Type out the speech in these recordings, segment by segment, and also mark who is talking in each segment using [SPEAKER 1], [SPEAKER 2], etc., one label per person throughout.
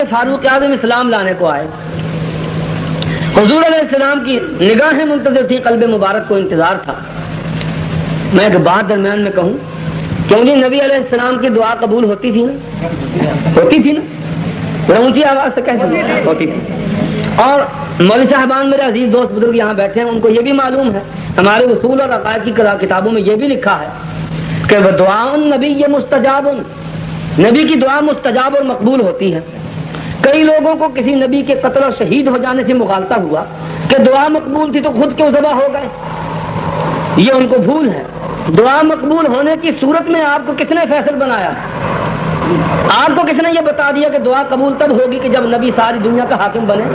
[SPEAKER 1] فاروق اعظم اسلام لانے کو آئے، حضور علیہ السلام کی نگاہیں منتظر تھی، قلب مبارک کو انتظار تھا۔ میں ایک بات درمیان میں کہوں، کیوں جی نبی علیہ السلام کی دعا قبول ہوتی تھی نا؟ ہوتی تھی نا؟ ذرا اونچی آواز سے کہہ، ہوتی تھی۔ اور مولوی صاحبان میرے عزیز دوست بزرگ یہاں بیٹھے ہیں، ان کو یہ بھی معلوم ہے، ہمارے اصول اور عقائد کی کتابوں میں یہ بھی لکھا ہے کہ وہ دعا النبی یہ مستجاب، نبی کی دعا مستجاب اور مقبول ہوتی ہے۔ کئی لوگوں کو کسی نبی کے قتل اور شہید ہو جانے سے مغالطہ ہوا کہ دعا مقبول تھی تو خود کیوں ذبح ہو گئے، یہ ان کو بھول ہے۔ دعا مقبول ہونے کی صورت میں آپ کو کس نے فیصل بنایا؟ آپ کو کس نے یہ بتا دیا کہ دعا قبول تب ہوگی کہ جب نبی ساری دنیا کا حاکم بنے؟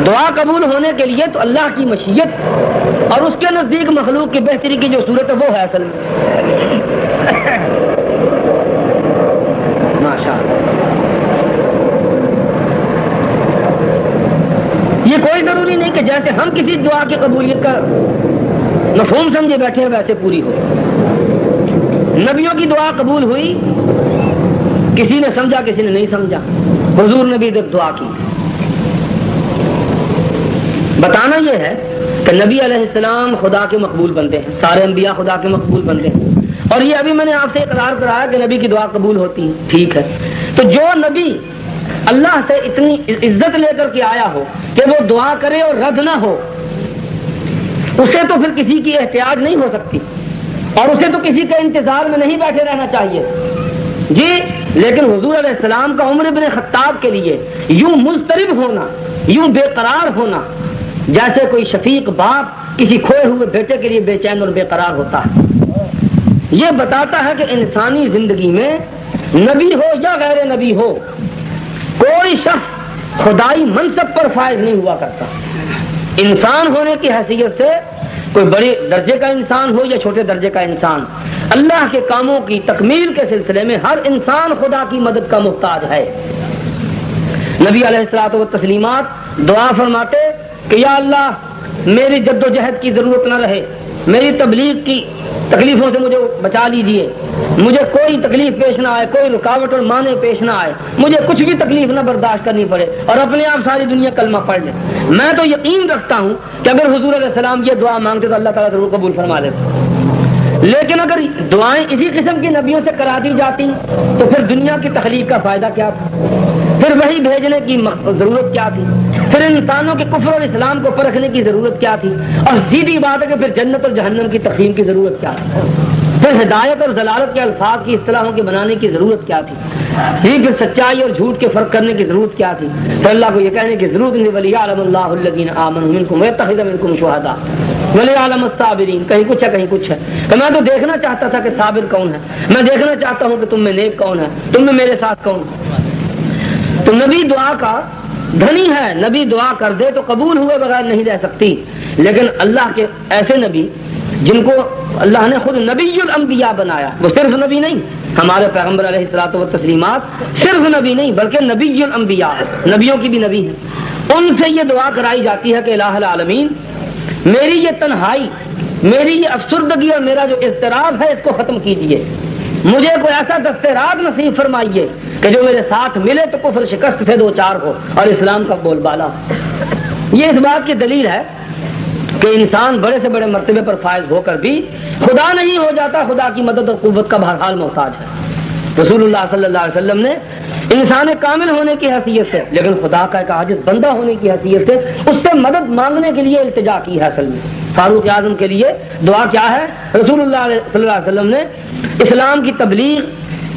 [SPEAKER 1] دعا قبول ہونے کے لیے تو اللہ کی مشیت اور اس کے نزدیک مخلوق کی بہتری کی جو صورت ہے وہ ہے اصل میں۔ ماشاءاللہ، یہ کوئی ضروری نہیں کہ جیسے ہم کسی دعا کی قبولیت کا مفہوم سمجھے بیٹھے ہیں ویسے پوری ہو۔ نبیوں کی دعا قبول ہوئی، کسی نے سمجھا کسی نے نہیں سمجھا، حضور نے بھی دعا کی۔ بتانا یہ ہے کہ نبی علیہ السلام خدا کے مقبول بندے ہیں، سارے انبیاء خدا کے مقبول بندے ہیں، اور یہ ابھی میں نے آپ سے اقرار کرایا کہ نبی کی دعا قبول ہوتی ہے، ٹھیک ہے۔ تو جو نبی اللہ سے اتنی عزت لے کر کے آیا ہو کہ وہ دعا کرے اور رد نہ ہو، اسے تو پھر کسی کی احتیاج نہیں ہو سکتی، اور اسے تو کسی کے انتظار میں نہیں بیٹھے رہنا چاہیے جی۔ لیکن حضور علیہ السلام کا عمر بن خطاب کے لیے یوں مضطرب ہونا، یوں بے قرار ہونا، جیسے کوئی شفیق باپ کسی کھوئے ہوئے بیٹے کے لیے بے چین اور بے قرار ہوتا ہے، یہ بتاتا ہے کہ انسانی زندگی میں نبی ہو یا غیر نبی ہو، کوئی شخص خدائی منصب پر فائز نہیں ہوا کرتا۔ انسان ہونے کی حیثیت سے کوئی بڑے درجے کا انسان ہو یا چھوٹے درجے کا انسان، اللہ کے کاموں کی تکمیل کے سلسلے میں ہر انسان خدا کی مدد کا محتاج ہے۔ نبی علیہ الصلوۃ والتسلیمات دعا فرماتے کہ یا اللہ میری جد و جہد کی ضرورت نہ رہے، میری تبلیغ کی تکلیفوں سے مجھے بچا لیجئے، مجھے کوئی تکلیف پیش نہ آئے، کوئی رکاوٹ اور مانع پیش نہ آئے، مجھے کچھ بھی تکلیف نہ برداشت کرنی پڑے، اور اپنے آپ ساری دنیا کلمہ پڑھ لے۔ میں تو یقین رکھتا ہوں کہ اگر حضور علیہ السلام یہ دعا مانگتے تو اللہ تعالیٰ ضرور قبول فرما لیتے، لیکن اگر دعائیں اسی قسم کی نبیوں سے کرا دی جاتی تو پھر دنیا کی تخلیق کا فائدہ کیا تھا؟ پھر وہی بھیجنے کی ضرورت کیا تھی؟ پھر انسانوں کے کفر اور اسلام کو پرکھنے کی ضرورت کیا تھی؟ اور سیدھی بات ہے کہ پھر جنت اور جہنم کی تقسیم کی ضرورت کیا تھی؟ پھر ہدایت اور ضلالت کے الفاظ کی اصطلاحوں کے بنانے کی ضرورت کیا تھی؟ پھر سچائی اور جھوٹ کے فرق کرنے کی ضرورت کیا تھی؟ پھر اللہ کو یہ کہنے کی ضرورت نہیں وَلِيَعْلَمَ اللَّهُ الَّذِينَ آمَنُوا مِنكُمْ وَيَتَّخِذَ مِنكُمْ شُهَدَاءَ وَلِيَعْلَمَ الصَّابِرِينَ، کہیں کچھ ہے کہیں کچھ ہے، کہ میں تو دیکھنا چاہتا تھا کہ صابر کون ہے، میں دیکھنا چاہتا ہوں کہ تم میں نیک کون ہے، تم میں میرے ساتھ کون ہے۔ تو نبی دعا کا دھنی ہے، نبی دعا کر دے تو قبول ہوئے بغیر نہیں رہ سکتی، لیکن اللہ کے ایسے نبی جن کو اللہ نے خود نبی الانبیاء بنایا، وہ صرف نبی نہیں، ہمارے پیغمبر علیہ الصلوۃ والتسلیمات صرف نبی نہیں بلکہ نبی الانبیاء، نبیوں کی بھی نبی ہیں، ان سے یہ دعا کرائی جاتی ہے کہ الہ العالمین میری یہ تنہائی، میری یہ افسردگی اور میرا جو اضطراب ہے اس کو ختم کیجیے، مجھے کوئی ایسا دسترات نصیب فرمائیے کہ جو میرے ساتھ ملے تو کفر شکست سے دو چار ہو اور اسلام کا بول بالا ہو۔ یہ اس بات کی دلیل ہے کہ انسان بڑے سے بڑے مرتبے پر فائز ہو کر بھی خدا نہیں ہو جاتا، خدا کی مدد اور قوت کا بہرحال محتاج ہے۔ رسول اللہ صلی اللہ علیہ وسلم نے انسان کامل ہونے کی حیثیت سے، لیکن خدا کا ایک عاجز بندہ ہونے کی حیثیت سے اس سے مدد مانگنے کے لیے التجا کی ہے۔ اصل میں فاروق اعظم کے لیے دعا کیا ہے؟ رسول اللہ صلی اللہ علیہ وسلم نے اسلام کی تبلیغ،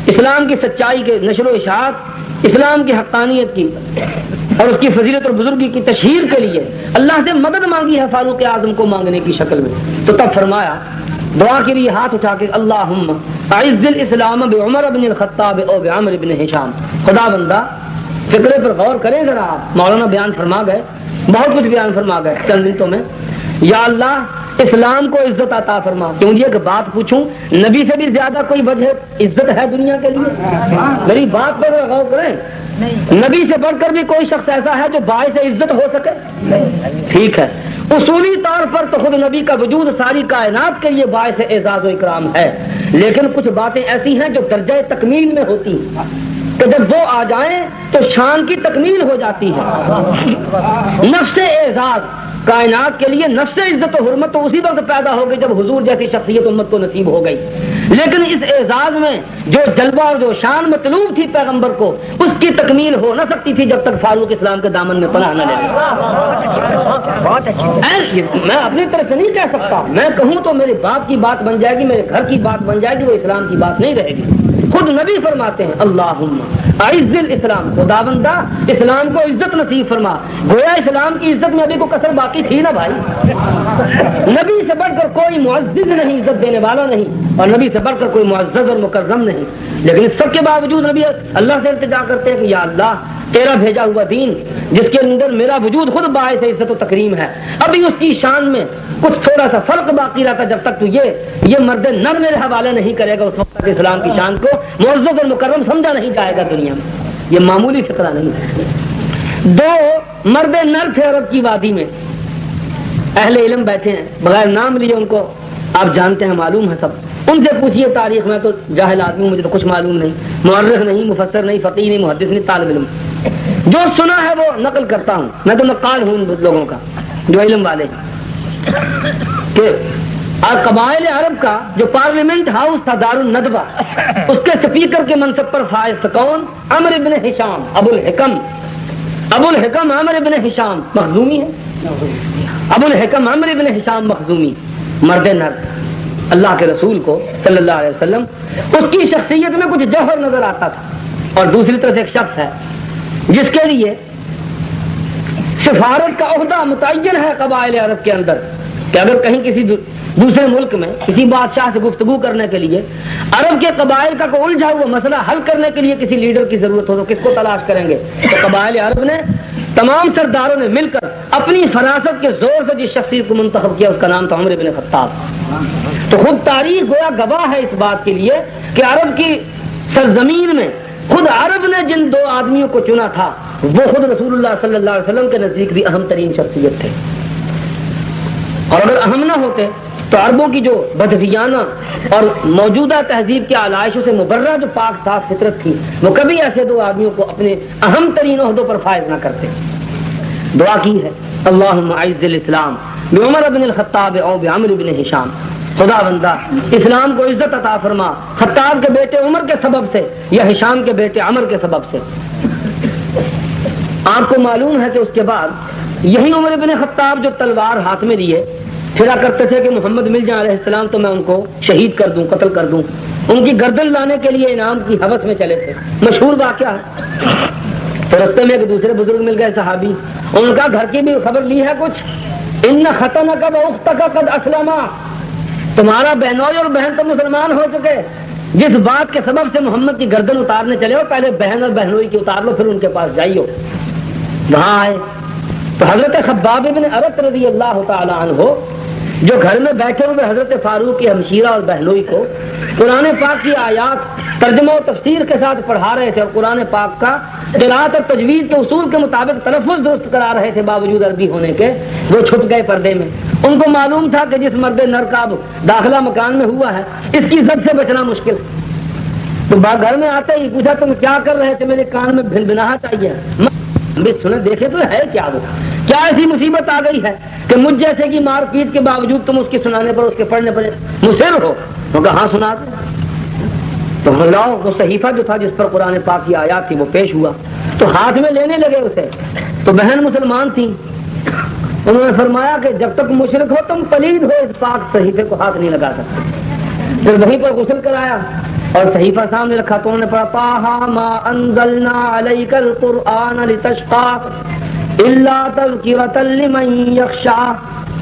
[SPEAKER 1] اسلام کی سچائی کے نشر و اشاعت، اسلام کی حقانیت کی اور اس کی فضیلت اور بزرگی کی تشہیر کے لیے اللہ سے مدد مانگی ہے فاروق اعظم کو مانگنے کی شکل میں۔ تو تب فرمایا دعا کے لیے ہاتھ اٹھا کے اللہم اعز الاسلام بعمر بن الخطاب او بعمر بن ہشام۔ خدا بندہ فکرے پر غور کریں ذرا، آپ مولانا بیان فرما گئے، بہت کچھ بیان فرما گئے چند منٹوں میں۔ یا اللہ اسلام کو عزت عطا فرما۔ کیوں یہ کہ بات پوچھوں، نبی سے بھی زیادہ کوئی وجہ عزت ہے دنیا کے لیے؟ میری بات پر غور کریں، نبی سے بڑھ کر بھی کوئی شخص ایسا ہے جو باعث عزت ہو سکے؟ ٹھیک ہے، اصولی طور پر تو خود نبی کا وجود ساری کائنات کے لیے باعث اعزاز و اکرام ہے، لیکن کچھ باتیں ایسی ہیں جو درجہ تکمیل میں ہوتی ہیں۔ کہ جب وہ آ جائیں تو شان کی تکمیل ہو جاتی ہے۔ نفس اعزاز کائنات کے لیے نفس عزت و حرمت تو اسی وقت پیدا ہو گئی جب حضور جیسی شخصیت امت کو نصیب ہو گئی، لیکن اس اعزاز میں جو جلوہ اور جو شان مطلوب تھی پیغمبر کو، اس کی تکمیل ہو نہ سکتی تھی جب تک فاروق اسلام کے دامن میں پناہ نہ لے لے۔ میں اپنی طرف سے نہیں کہہ سکتا، میں کہوں تو میرے باپ کی بات بن جائے گی، میرے گھر کی بات بن جائے گی، وہ اسلام کی بات نہیں رہے گی۔ خود نبی فرماتے ہیں اللہم اعز الاسلام، خداوندہ اسلام کو عزت نصیب فرما۔ گویا اسلام کی عزت میں ابھی کو کسر باقی تھی نا بھائی، نبی سے بڑھ کر کوئی معزز نہیں، عزت دینے والا نہیں، اور نبی سے بڑھ کر کوئی معزز اور مکرم نہیں، لیکن اس سب کے باوجود نبی اللہ سے التجا کرتے ہیں کہ یا اللہ تیرا بھیجا ہوا دین جس کے اندر میرا وجود خود باعث عزت و تکریم ہے، ابھی اس کی شان میں کچھ تھوڑا سا فرق باقی رہتا، جب تک تو یہ مرد نر میرے حوالے نہیں کرے گا اس وقت تک اسلام کی شان کو معزز اور مکرم سمجھا نہیں جائے گا دنیا میں۔ یہ معمولی فقرہ نہیں ہے۔ دو مرد نر تھے عرب کی وادی میں، اہل علم بیٹھے ہیں، بغیر نام لیے ان کو آپ جانتے ہیں، معلوم ہے سب، ان سے پوچھیے تاریخ، میں تو جاہل آدمی ہوں، مجھے تو کچھ معلوم نہیں، مورخ نہیں، مفسر نہیں، فقیہ نہیں، محدث نہیں، طالب علم، جو سنا ہے وہ نقل کرتا ہوں، میں تو نقال ہوں ان لوگوں کا جو علم والے ہیں، کہ قبائل عرب کا جو پارلیمنٹ ہاؤس تھا دار الندوہ، اس کے سپیکر کے منصب پر فائز تھا کون؟ عمرو ابن ہشام، ابو الحکم عمرو ابن ہشام مخزومی ہے، ابو الحکم عمرو ابن ہشام مخزومی، مرد نر، اللہ کے رسول کو صلی اللہ علیہ وسلم اس کی شخصیت میں کچھ جوہر نظر آتا تھا، اور دوسری طرف ایک شخص ہے جس کے لیے سفارت کا عہدہ متعین ہے قبائل عرب کے اندر، کہ اگر کہیں کسی دوسرے ملک میں کسی بادشاہ سے گفتگو کرنے کے لیے عرب کے قبائل کا کوئی الجھا ہوا مسئلہ حل کرنے کے لیے کسی لیڈر کی ضرورت ہو تو کس کو تلاش کریں گے؟ تو قبائل عرب نے، تمام سرداروں نے مل کر اپنی فراست کے زور سے جس شخصیت کو منتخب کیا اس کا نام تھا عمر بن خطاب۔ تو خود تاریخ گویا گواہ ہے اس بات کے لیے کہ عرب کی سرزمین میں خود عرب نے جن دو آدمیوں کو چنا تھا وہ خود رسول اللہ صلی اللہ علیہ وسلم کے نزدیک بھی اہم ترین شخصیت تھے، اور اگر اہم نہ ہوتے تو عربوں کی جو بدویانہ اور موجودہ تہذیب کے علائشوں سے مبرہ جو پاک صاف فطرت تھی وہ کبھی ایسے دو آدمیوں کو اپنے اہم ترین عہدوں پر فائز نہ کرتے۔ دعا کی ہے اللہم اعز الاسلام بعمر بن الخطاب او بعمر بن ہشام، خدا بندہ اسلام کو عزت عطا فرما خطاب کے بیٹے عمر کے سبب سے یا ہشام کے بیٹے عمر کے سبب سے۔ آپ کو معلوم ہے کہ اس کے بعد یہی عمر بن خطاب جو تلوار ہاتھ میں لیے پھرا کرتے تھے کہ محمد مل جائیں علیہ السلام تو میں ان کو شہید کر دوں، قتل کر دوں، ان کی گردن لانے کے لیے انعام کی ہوس میں چلے تھے، مشہور واقعہ ہے۔ تو رستے میں ایک دوسرے بزرگ مل گئے صحابی، ان کا گھر کی بھی خبر لی ہے کچھ، ان ختنک و اختک قد اسلما، تمہارا بہنوئی اور بہن تو مسلمان ہو چکے، جس بات کے سبب سے محمد کی گردن اتارنے چلے ہو پہلے بہن اور بہنوئی کی اتار لو پھر ان کے پاس جائیو۔ وہاں آئے تو حضرت خباب بن ارت رضی اللہ تعالی عنہ جو گھر میں بیٹھے ہوئے حضرت فاروق کی ہمشیرہ اور بہنوئی کو قرآن پاک کی آیات ترجمہ و تفسیر کے ساتھ پڑھا رہے تھے، اور قرآن پاک کا قرات اور تجوید کے اصول کے مطابق تلفظ درست کرا رہے تھے باوجود عربی ہونے کے، وہ چھپ گئے پردے میں۔ ان کو معلوم تھا کہ جس مرد نر کا داخلہ مکان میں ہوا ہے اس کی زد سے بچنا مشکل، تو گھر میں آتے ہی پوچھا تم کیا کر رہے تھے؟ میرے کان میں بھنبھناہٹ آئی ہے، بھی سنے دیکھے تو ہے کیا وہ، کیا ایسی مصیبت آ گئی ہے کہ مجھ جیسے کی مار پیٹ کے باوجود تم اس کے سنانے پر اس کے پڑھنے پر مصر ہو؟ تو کہاں سنا دے، تو لاؤ وہ صحیفہ جو تھا جس پر قرآن پاک کی آیات تھی وہ پیش ہوا، تو ہاتھ میں لینے لگے اسے، تو بہن مسلمان تھی، انہوں نے فرمایا کہ جب تک مشرک ہو تم پلید ہو اس پاک صحیفے کو ہاتھ نہیں لگا سکتے۔ پھر وہیں پر غسل کرایا اور صحیفہ سامنے رکھا تو انہوں نے پڑھا طٰہٰ ما انزلنا علیک القرآن لتشقیٰ الا تذکرۃ لمن یخشیٰ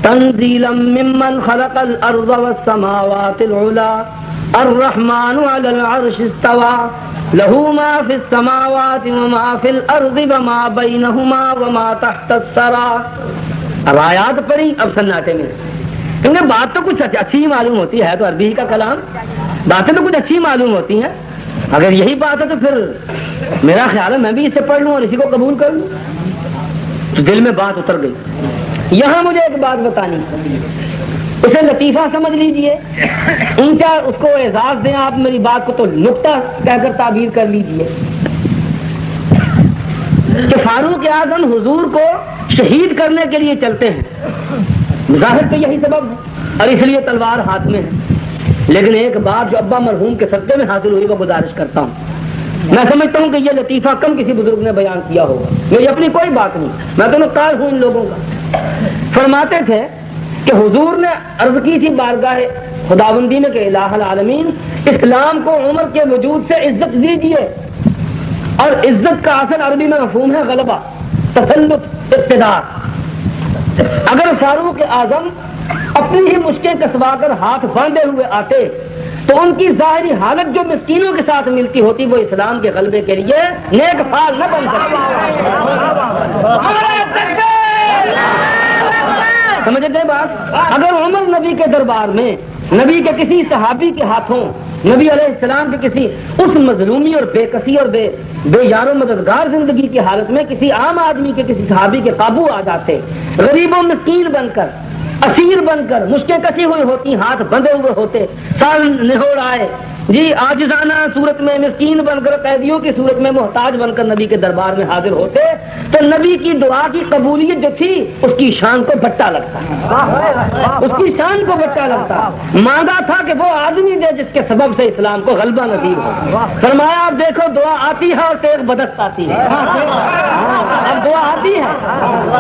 [SPEAKER 1] تنزیلا ممن خلق الارض والسماوات العلی الرحمن علی العرش استوى لہ ما فی السماوات وما فی الارض وما بینہما وما تحت الثری۔ اب آیات پڑھی، اب سناٹے میں، کیونکہ بات تو کچھ اچھی معلوم ہوتی ہے، تو عربی کا کلام باتیں تو کچھ اچھی معلوم ہوتی ہیں، اگر یہی بات ہے تو پھر میرا خیال ہے میں بھی اسے پڑھ لوں اور اسی کو قبول کر لوں، تو دل میں بات اتر گئی۔ یہاں مجھے ایک بات بتانی، اسے لطیفہ سمجھ لیجئے، اونچا اس کو اعزاز دیں آپ میری بات کو تو نقطہ کہہ کر تعبیر کر لیجئے۔ کہ فاروق اعظم حضور کو شہید کرنے کے لیے چلتے ہیں، ظاہر تو یہی سبب ہے اور اس لیے تلوار ہاتھ میں ہے. لیکن ایک بات جو ابا مرحوم کے صدقے میں حاصل ہوئی وہ گزارش کرتا ہوں. میں سمجھتا ہوں کہ یہ لطیفہ کم کسی بزرگ نے بیان کیا ہوگا، میری اپنی کوئی بات نہیں، میں تو مختار ہوں ان لوگوں کا. فرماتے تھے کہ حضور نے عرض کی تھی بارگاہ خداوندی میں کہ الہ العالمین، اسلام کو عمر کے وجود سے عزت دیجیے. اور عزت کا اصل عربی میں مفہوم ہے غلبہ، تسلط، اقتدار. اگر فاروق اعظم اپنی ہی مشکیں کسوا کر ہاتھ باندھے ہوئے آتے تو ان کی ظاہری حالت جو مسکینوں کے ساتھ ملتی ہوتی وہ اسلام کے غلبے کے لیے نیک فعال نہ بن سکتی. سمجھ گئے بات؟ اگر عمر نبی کے دربار میں نبی کے کسی صحابی کے ہاتھوں نبی علیہ السلام کے کسی اس مظلومی اور بے کسی اور بے یار و مددگار زندگی کی حالت میں کسی عام آدمی کے کسی صحابی کے قابو آ جاتے، غریب و مسکین بن کر، اسیر بن کر، مشکیں کسی ہوئی ہوتی، ہاتھ بندھے ہوئے ہوتے، سال نہوڑ آئے، جی عاجزانہ صورت میں مسکین بن کر، قیدیوں کی صورت میں محتاج بن کر نبی کے دربار میں حاضر ہوتے تو نبی کی دعا کی قبولیت جو تھی اس کی شان کو بٹا لگتا، اس کی شان کو بٹا لگتا. مانگا تھا کہ وہ آدمی دے جس کے سبب سے اسلام کو غلبہ نصیب ہو. فرمایا اب دیکھو دعا آتی ہے اور تیغ بدست آتی ہے. اب دعا آتی ہے،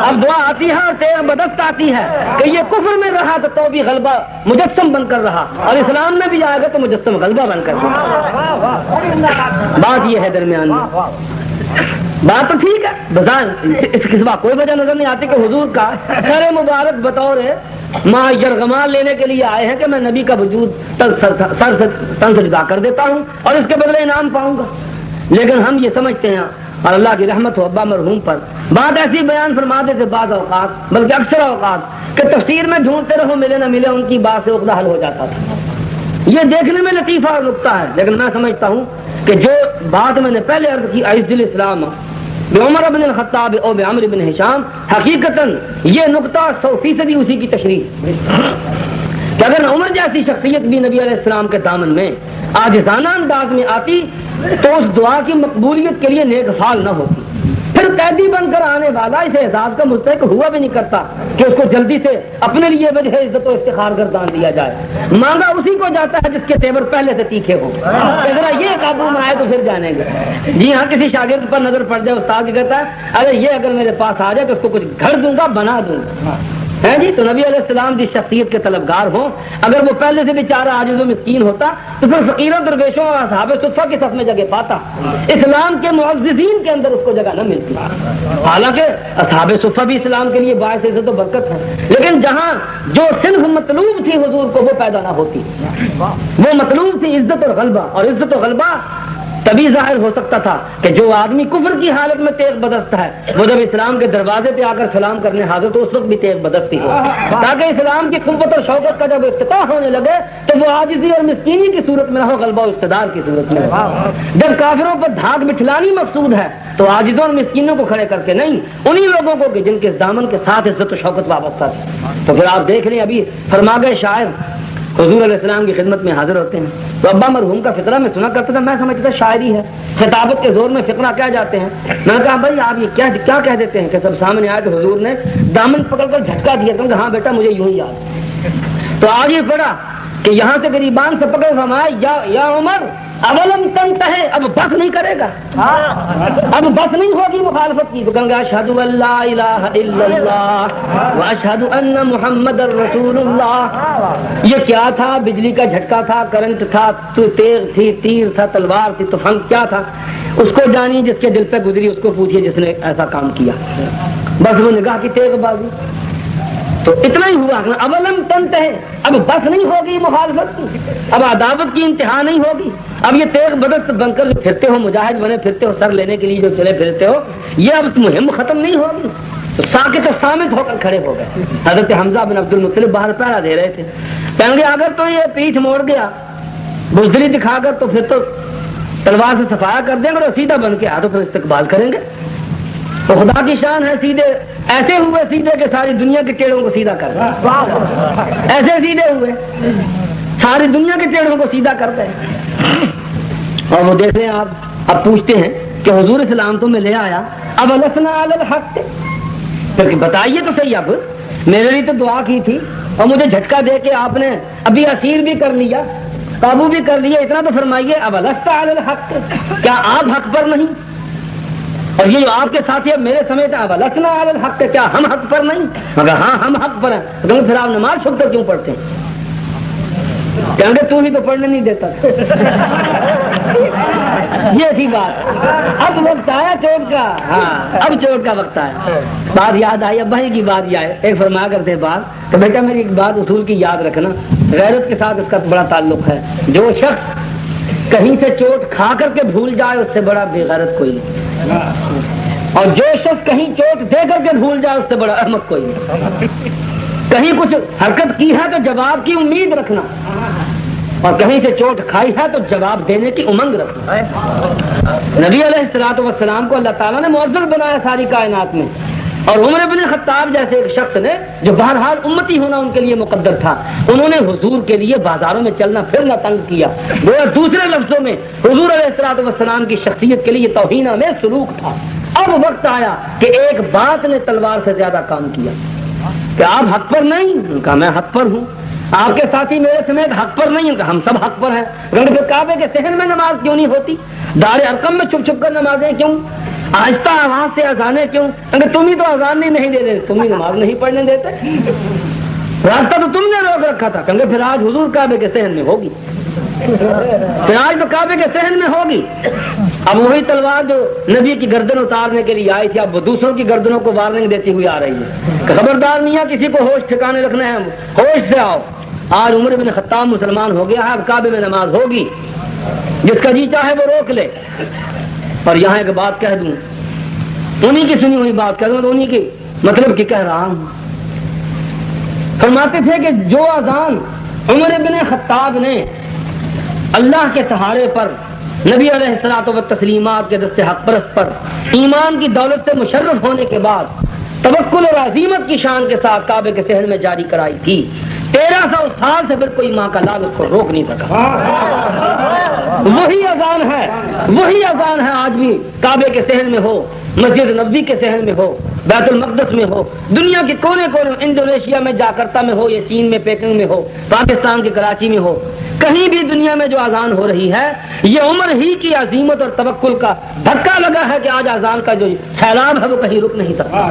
[SPEAKER 1] اب دعا آتی ہے اور تیغ بدست آتی ہے کہ یہ کفر میں رہا تو بھی غلبہ مجسم بن کر رہا اور اسلام میں بھی آئے گا تو مجسم غلبہ بن کر رہا. بات یہ ہے درمیان میں، بات تو ٹھیک ہے، بظاہر اس کے سوا کوئی وجہ نظر نہیں آتی کہ حضور کا سر مبارک بطور ماں یرغمال لینے کے لیے آئے ہیں کہ میں نبی کا وجود تن سے جدا کر دیتا ہوں اور اس کے بدلے انعام پاؤں گا. لیکن ہم یہ سمجھتے ہیں اور اللہ کی رحمت ہو ابا مرحوم پر بات ایسی بیان فرما دیتے بعض اوقات بلکہ اکثر اوقات کہ تفسیر میں ڈھونڈتے رہو ملے نہ ملے ان کی بات سے عقدہ حل ہو جاتا تھا. یہ دیکھنے میں لطیفہ اور نکتہ ہے، لیکن میں سمجھتا ہوں کہ جو بات میں نے پہلے عرض کی عز الاسلام بعمر بن الخطاب او بعمر بن ہشام، حقیقتاً یہ نکتہ 100% اسی کی تشریح کہ اگر عمر جیسی شخصیت بھی نبی علیہ السلام کے دامن میں عاجزانہ انداز میں آتی تو اس دعا کی مقبولیت کے لیے نیک فعال نہ ہوتی. پھر قیدی بن کر آنے والا اس اعزاز کا مستحق ہوا بھی نہیں کرتا کہ اس کو جلدی سے اپنے لیے وجہ عزت و افتخار گردان دیا جائے. مانگا اسی کو جاتا ہے جس کے تیور پہلے سے تیکھے ہو. ذرا یہ قابو میں آئے تو پھر جانیں گے. جی ہاں، کسی شاگرد پر نظر پڑ جائے، استاد کہتا ہے ارے یہ اگر میرے پاس آ جائے تو اس کو کچھ گھر دوں گا، بنا دوں گا. ہے جی، تو نبی علیہ السلام جس شخصیت کے طلبگار ہوں، اگر وہ پہلے سے بیچارہ عاجز و مسکین ہوتا تو پھر فقیروں درویشوں اور اصحاب صفہ کی صف میں جگہ پاتا. اسلام کے معززین کے اندر اس کو جگہ نہ ملتی. حالانکہ اصحاب صفہ بھی اسلام کے لیے باعث عزت و برکت ہے، لیکن جہاں جو صنف مطلوب تھی حضور کو وہ پیدا نہ ہوتی. وہ مطلوب تھی عزت اور غلبہ، اور عزت و غلبہ تبھی ظاہر ہو سکتا تھا کہ جو آدمی کفر کی حالت میں تیغ بدست ہے وہ جب اسلام کے دروازے پہ آ کر سلام کرنے حاضر تو اس وقت بھی تیغ بدستی ہو، تاکہ اسلام کی قوت اور شوکت کا جب افتتاح ہونے لگے تو وہ عاجزی اور مسکینی کی صورت میں نہ ہو، غلبہ و اقتدار کی صورت میں. جب کافروں پر دھاک بٹھلانی مقصود ہے تو عاجزوں اور مسکینوں کو کھڑے کر کے نہیں، انہی لوگوں کو کہ جن کے دامن کے ساتھ عزت و شوکت وابستہ تھی. تو پھر آپ دیکھ لیں ابھی فرما گئے شاعر حضور علیہ السلام کی خدمت میں حاضر ہوتے ہیں تو ابا مرحوم کا فقرہ میں سنا کرتا تھا، میں سمجھتا تھا شاعری ہے، خطابت کے زور میں فقرہ کہہ جاتے ہیں. میں نے کہا بھائی آپ یہ کیا کہہ دیتے ہیں کہ سب سامنے آیا کہ حضور نے دامن پکڑ کر جھٹکا دیا. تو ہاں بیٹا مجھے یوں ہی یاد. تو آج یہ پڑھا کہ یہاں سے گریبان سے پکڑ فرمایا یا عمر اولم تنتہے، اب بس نہیں کرے گا، اب بس نہیں ہوگی مخالفت کی. تو کہیں گے اشہد ان لا الہ الا اللہ واشہد ان محمد رسول اللہ. یہ کیا تھا؟ بجلی کا جھٹکا تھا، کرنٹ تھا، تیغ تھی، تیر تھا، تلوار تھی، تفنگ کیا تھا؟ اس کو جانی جس کے دل پہ گزری، اس کو پوچھیے جس نے ایسا کام کیا. بس وہ نگاہ کی تیغ بازی. تو اتنا ہی ہوا، اولم تنتہے، اب بس نہیں ہوگی مخالفت کی، اب عداوت کی انتہا نہیں ہوگی. اب یہ تیغ بدست بن کر جو پھرتے ہو، مجاہد بنے پھرتے ہو، سر لینے کے لیے جو چلے پھرتے ہو، یہ اب مہم ختم نہیں ہوگی. تو ساکت و صامت ہو کر کھڑے ہو گئے. حضرت حمزہ بن عبد المطلب باہر پہرا دے رہے تھے. کہیں گے اگر تو یہ پیٹھ موڑ گیا بزدلی دکھا کر تو پھر تو تلوار سے صفایا کر دیں گے اور سیدھا بن کے تو پھر استقبال کریں گے. تو خدا کی شان ہے، سیدھے ایسے ہوئے سیدھے کہ ساری دنیا کے ٹیڑھوں کو سیدھا کر دیں. ایسے سیدھے ہوئے ساری دنیا کے ٹیڑھوں کو سیدھا کر دیں. اور وہ دیکھ لیں آپ، اب پوچھتے ہیں کہ حضور اسلام تو میں لے آیا، اب لسنا علی الحق، پھر بتائیے تو صحیح، اب میرے لیے تو دعا کی تھی اور مجھے جھٹکا دے کے آپ نے ابھی اسیر بھی کر لیا، قابو بھی کر لیا، اتنا تو فرمائیے اب لست علی الحق، کیا آپ حق پر نہیں؟ اور یہ جو آپ کے ساتھی اب میرے سمیت اب لسنا علی الحق، کیا ہم حق پر نہیں؟ مگر ہاں ہم حق پر ہیں، تو پھر آپ نماز چھپ کر کیوں پڑھتے ہیں؟ کہیں گے تو ہی تو پڑھنے نہیں دیتا۔ یہ تھی بات، اب وقت آیا چوٹ کا، ہاں اب چوٹ کا وقت آیا۔ بات یاد آئی، ابا ہی کی بات یہ آئے، ایک فرمایا کرتے بات کہ بیٹا میری ایک بات اصول کی یاد رکھنا، غیرت کے ساتھ اس کا بڑا تعلق ہے، جو شخص کہیں سے چوٹ کھا کر کے بھول جائے اس سے بڑا بے غیرت کوئی نہیں، اور جو شخص کہیں چوٹ دے کر کے بھول جائے اس سے بڑا احمق کوئی نہیں۔ کہیں کچھ حرکت کی ہے تو جواب کی امید رکھنا، اور کہیں سے چوٹ کھائی ہے تو جواب دینے کی امنگ رکھنا۔ نبی علیہ الصلوۃ والسلام کو اللہ تعالیٰ نے معزز بنایا ساری کائنات میں، اور عمر بن خطاب جیسے ایک شخص نے جو بہرحال امتی ہونا ان کے لیے مقدر تھا، انہوں نے حضور کے لیے بازاروں میں چلنا پھرنا تنگ کیا، وہ دوسرے لفظوں میں حضور علیہ الصلوۃ والسلام کی شخصیت کے لیے توہین میں سلوک تھا۔ اب وقت آیا کہ ایک بات نے تلوار سے زیادہ کام کیا کہ آپ حق پر نہیں، کہا میں حق پر ہوں، آپ کے ساتھی میرے سمیت حق پر نہیں، ہم سب حق پر ہیں، پھر کعبے کے صحن میں نماز کیوں نہیں ہوتی؟ دار ارقم میں چھپ چھپ کر نمازیں کیوں؟ آہستہ آواز سے اذانیں کیوں؟ اگر تم ہی تو اذان نہیں دے رہے، تم ہی نماز نہیں پڑھنے دیتے، راستہ تو تم نے روک رکھا تھا، کہ پھر آج حضور کعبے کے صحن میں ہوگی، پھر آج تو کعبے کے صحن میں ہوگی۔ اب وہی تلوار جو نبی کی گردن اتارنے کے لیے آئی تھی، اب وہ دوسروں کی گردنوں کو وارننگ دیتی ہوئی آ رہی ہے کہ خبردار میاں کسی کو ہوش ٹھکانے رکھنا ہے، ہوش سے آؤ۔ آج عمر بن خطاب مسلمان ہو گیا ہے، اب کعبے میں نماز ہوگی، جس کا جی چاہے وہ روک لے۔ اور یہاں ایک بات کہہ دوں، انہی کی سنی ہوئی بات کہہ دوں تو انہی کی مطلب کی کہہ رہا ہوں۔ فرماتے تھے کہ جو اذان عمر بن خطاب نے اللہ کے سہارے پر، نبی علیہ الصلوۃ والتسلیمات کے دست حق پرست پر ایمان کی دولت سے مشرف ہونے کے بعد توکل اور عزیمت کی شان کے ساتھ کعبے کے صحن میں جاری کرائی تھی، 1300 سال سے پھر کوئی ماں کا لال اس کو روک نہیں سکا۔ وہی اذان ہے آج بھی، کعبے کے صحن میں ہو، مسجد نبوی کے صحن میں ہو، بیت المقدس میں ہو، دنیا کے کونے کونے، انڈونیشیا میں جاکرتا میں ہو، یا چین میں پیکنگ میں ہو، پاکستان کے کراچی میں ہو، کہیں بھی دنیا میں جو اذان ہو رہی ہے، یہ عمر ہی کی عزیمت اور توکل کا دھکا لگا ہے کہ آج اذان کا جو سیلاب ہے وہ کہیں رک نہیں سکتا۔